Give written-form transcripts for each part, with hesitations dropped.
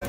क्या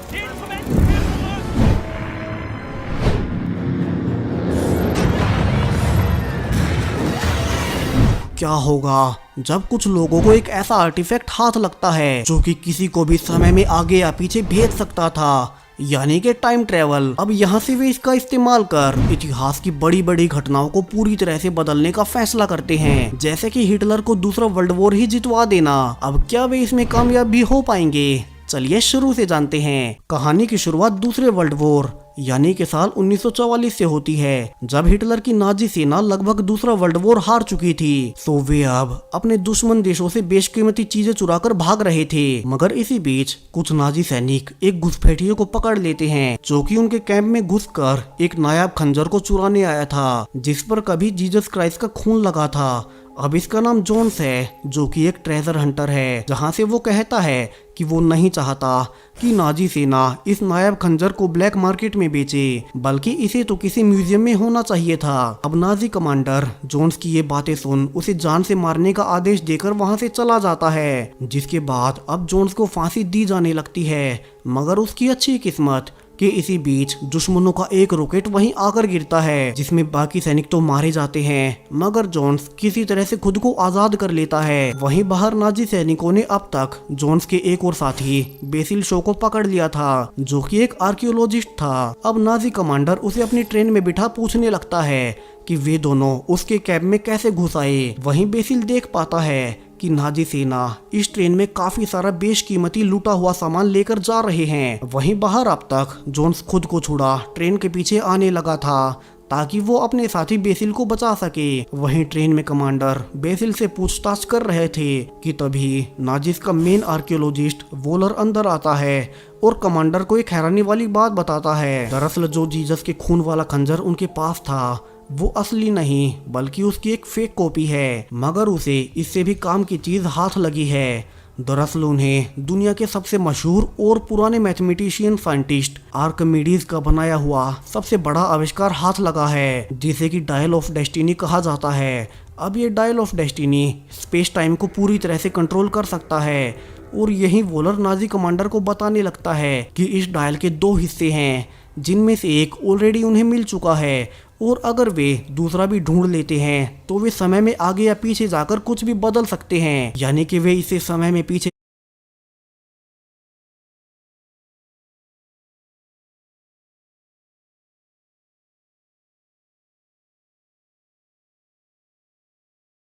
होगा जब कुछ लोगों को एक ऐसा आर्टिफैक्ट हाथ लगता है जो कि किसी को भी समय में आगे या पीछे भेज सकता था, यानी कि टाइम ट्रेवल। अब यहाँ से वे इसका इस्तेमाल कर इतिहास की बड़ी बड़ी घटनाओं को पूरी तरह से बदलने का फैसला करते हैं, जैसे कि हिटलर को दूसरा वर्ल्ड वॉर ही जितवा देना। अब क्या वे इसमें कामयाब भी हो पाएंगे? चलिए शुरू से जानते हैं। कहानी की शुरुआत दूसरे वर्ल्ड वॉर यानी कि साल 1944 से होती है, जब हिटलर की नाजी सेना लगभग दूसरा वर्ल्ड वॉर हार चुकी थी। तो वे अब अपने दुश्मन देशों से बेशकीमती चीजें चुराकर भाग रहे थे। मगर इसी बीच कुछ नाजी सैनिक एक घुसपैठियों को पकड़ लेते हैं जो कि उनके कैंप में घुसकर एक नायाब खंजर को चुराने आया था, जिस पर कभी जीसस क्राइस्ट का खून लगा था। अब इसका नाम जोन्स है, जो कि एक ट्रेजर हंटर है, जहां से वो कहता है कि वो नहीं चाहता कि नाजी सेना इस नायाब खंजर को ब्लैक मार्केट में बेचे, बल्कि इसे तो किसी म्यूजियम में होना चाहिए था। अब नाजी कमांडर जोन्स की ये बातें सुन उसे जान से मारने का आदेश देकर वहां से चला जाता है, जिसके बाद अब जोन्स को फांसी दी जाने लगती है। मगर उसकी अच्छी किस्मत कि इसी बीच दुश्मनों का एक रॉकेट वहीं आकर गिरता है, जिसमें बाकी सैनिक तो मारे जाते हैं, मगर जोन्स किसी तरह से खुद को आजाद कर लेता है। वहीं बाहर नाजी सैनिकों ने अब तक जोन्स के एक और साथी बेसिल शो को पकड़ लिया था, जो कि एक आर्कियोलॉजिस्ट था। अब नाजी कमांडर उसे अपनी ट्रेन में बिठा पूछने लगता है कि वे दोनों उसके कैब में कैसे घुस आए। वहीं बेसिल देख पाता है कि नाजी सेना इस ट्रेन में काफी सारा बेशकीमती लूटा हुआ सामान लेकर जा रहे हैं। वहीं बाहर अब तक जोन्स खुद को छुड़ा ट्रेन के पीछे आने लगा था ताकि वो अपने साथी बेसिल को बचा सके। वहीं ट्रेन में कमांडर बेसिल से पूछताछ कर रहे थे कि तभी नाजिस का मेन आर्कियोलॉजिस्ट वोलर अंदर आता है और कमांडर को एक हैरानी वाली बात बताता है। दरअसल जो जीसस के खून वाला खंजर उनके पास था वो असली नहीं बल्कि उसकी एक फेक कॉपी है, मगर उसे इससे भी काम की चीज हाथ लगी है। दरअसल उन्हें दुनिया के सबसे मशहूर और पुराने मैथमेटिशियन साइंटिस्ट आर्किमिडीज का बनाया हुआ सबसे बड़ा आविष्कार हाथ लगा है, जिसे कि डायल ऑफ डेस्टिनी कहा जाता है। अब ये dial of destiny space time को पूरी तरह से कंट्रोल कर सकता है, और यही वोलर नाजी कमांडर को बताने लगता है कि इस डायल के दो हिस्से हैं, जिनमें से एक ऑलरेडी उन्हें मिल चुका है, और अगर वे दूसरा भी ढूंढ लेते हैं तो वे समय में आगे या पीछे जाकर कुछ भी बदल सकते हैं, यानी कि वे इसे समय में पीछे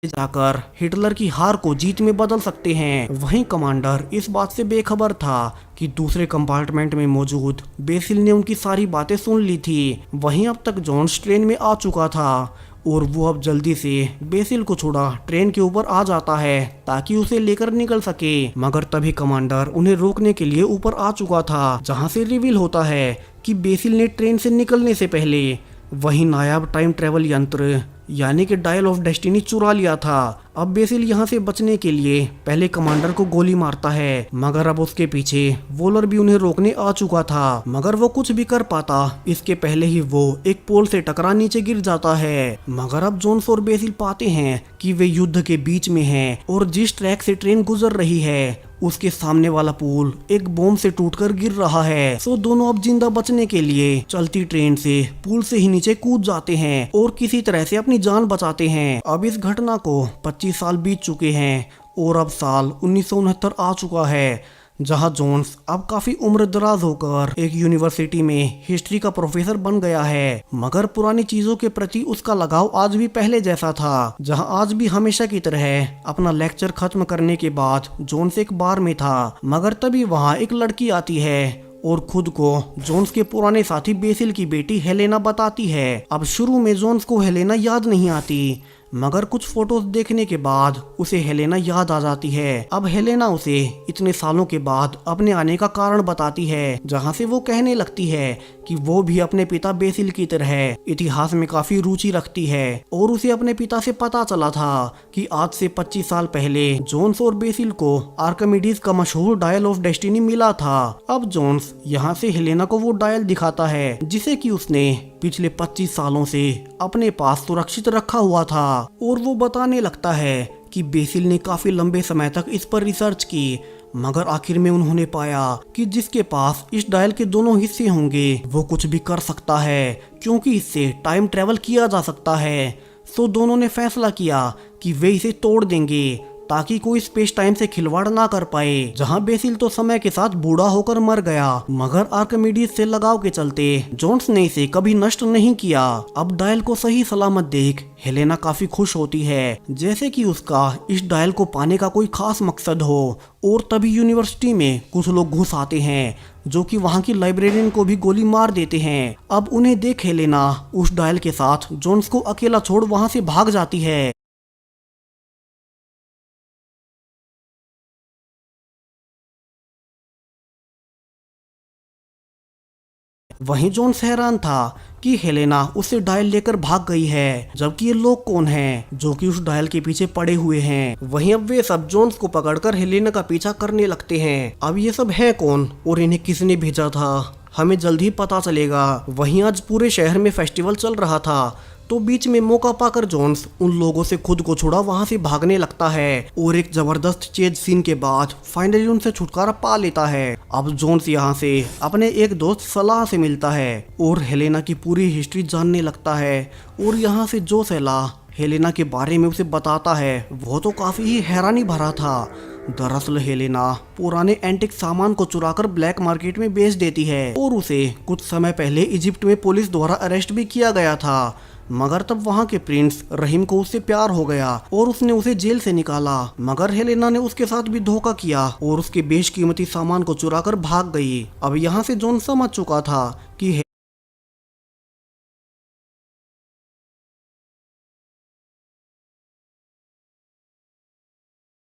जाकर हिटलर की हार को जीत में बदल सकते हैं। वहीं कमांडर इस बात से बेखबर था कि दूसरे कंपार्टमेंट में मौजूद बेसिल ने उनकी सारी बातें सुन ली थी। वहीं अब तक जोन्स ट्रेन में आ चुका था और वो अब जल्दी से बेसिल को छोड़ा ट्रेन के ऊपर आ जाता है ताकि उसे लेकर निकल सके। मगर तभी कमांडर उन्हें रोकने के लिए ऊपर आ चुका था, जहां से रिवील होता है कि बेसिल ने ट्रेन से निकलने से पहले वही नायाब टाइम ट्रेवल यंत्र यानी कि डायल ऑफ डेस्टिनी चुरा लिया था। अब बेसिल यहाँ से बचने के लिए पहले कमांडर को गोली मारता है, मगर अब उसके पीछे वोलर भी उन्हें रोकने आ चुका था, मगर वो कुछ भी कर पाता इसके पहले ही वो एक पोल से टकरा नीचे गिर जाता है। मगर अब जोन्स और बेसिल पाते हैं कि वे युद्ध के बीच में हैं और जिस ट्रैक से ट्रेन गुजर रही है उसके सामने वाला पुल एक बॉम्ब से टूटकर गिर रहा है। सो दोनों अब जिंदा बचने के लिए चलती ट्रेन से पुल से ही नीचे कूद जाते हैं और किसी तरह से अपनी जान बचाते हैं। अब इस घटना को 25 साल बीत चुके हैं और अब साल 1969 आ चुका है, जहां जोन्स अब काफी उम्र दराज होकर एक यूनिवर्सिटी में हिस्ट्री का प्रोफेसर बन गया है। मगर पुरानी चीजों के प्रति उसका लगाव आज भी पहले जैसा था, जहां आज भी हमेशा की तरह अपना लेक्चर खत्म करने के बाद जोन्स एक बार में था। मगर तभी वहां एक लड़की आती है और खुद को जोन्स के पुराने साथी बेसिल की बेटी हेलेना बताती है। अब शुरू में जोन्स को हेलेना याद नहीं आती, मगर कुछ फोटोज देखने के बाद उसे हेलेना याद आ जाती है। अब हेलेना उसे इतने सालों के बाद अपने आने का कारण बताती है, जहां से वो कहने लगती है कि वो भी अपने पिता बेसिल की तरह इतिहास में काफी रुचि रखती है और उसे अपने पिता से पता चला था कि आज से 25 साल पहले जोन्स और बेसिल को आर्किमिडीज का मशहूर डायल ऑफ डेस्टिनी मिला था। अब जोन्स यहाँ से हेलेना को वो डायल दिखाता है जिसे कि उसने पिछले 25 सालों से अपने पास सुरक्षित रखा हुआ था, और वो बताने लगता है कि बेसिल ने काफी लंबे समय तक इस पर रिसर्च की, मगर आखिर में उन्होंने पाया कि जिसके पास इस डायल के दोनों हिस्से होंगे वो कुछ भी कर सकता है, क्योंकि इससे टाइम ट्रेवल किया जा सकता है। सो दोनों ने फैसला किया कि वे इसे तोड़ देंगे ताकि कोई स्पेस टाइम से खिलवाड़ ना कर पाए। जहां बेसिल तो समय के साथ बूढ़ा होकर मर गया, मगर आर्किमिडीज से लगाव के चलते जोन्स ने इसे कभी नष्ट नहीं किया। अब डायल को सही सलामत देख हेलेना काफी खुश होती है, जैसे कि उसका इस डायल को पाने का कोई खास मकसद हो। और तभी यूनिवर्सिटी में कुछ लोग घुस आते हैं जो कि वहां की लाइब्रेरियन को भी गोली मार देते हैं। अब उन्हें देख हेलेना उस डायल के साथ जोन्स को अकेला छोड़ वहां से भाग जाती है। वहीं जोन्स हैरान था कि हेलेना उससे डायल लेकर भाग गई है, जबकि ये लोग कौन हैं जो कि उस डायल के पीछे पड़े हुए हैं। वहीं अब वे सब जोन्स को पकड़कर हेलेना का पीछा करने लगते हैं। अब ये सब है कौन और इन्हें किसने भेजा था, हमें जल्द ही पता चलेगा। वहीं आज पूरे शहर में फेस्टिवल चल रहा था, तो बीच में मौका पाकर जोन्स उन लोगों से खुद को छुड़ा वहां से भागने लगता है और एक जबरदस्त चेज सीन के बाद फाइनली उनसे छुटकारा पा लेता है। अब जोन्स यहाँ से अपने एक दोस्त सलाह से मिलता है और हेलेना की पूरी हिस्ट्री जानने लगता है। और यहाँ से जो सलाह हेलेना के बारे में उसे बताता है वो तो काफी ही हैरानी भरा था। दरअसल हेलेना पुराने एंटिक सामान को चुराकर ब्लैक मार्केट में बेच देती है और उसे कुछ समय पहले इजिप्ट में पुलिस द्वारा अरेस्ट भी किया गया था। मगर तब वहां के प्रिंस रहीम को उससे प्यार हो गया और उसने उसे जेल से निकाला। मगर हेलेना ने उसके साथ भी धोखा किया और उसके बेशकीमती सामान को चुराकर भाग गई। अब यहाँ से जॉन समझ चुका था कि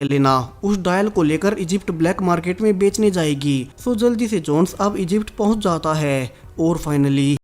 हेलेना उस डायल को लेकर इजिप्ट ब्लैक मार्केट में बेचने जाएगी। सो जल्दी से जोन्स अब इजिप्ट पहुंच जाता है और फाइनली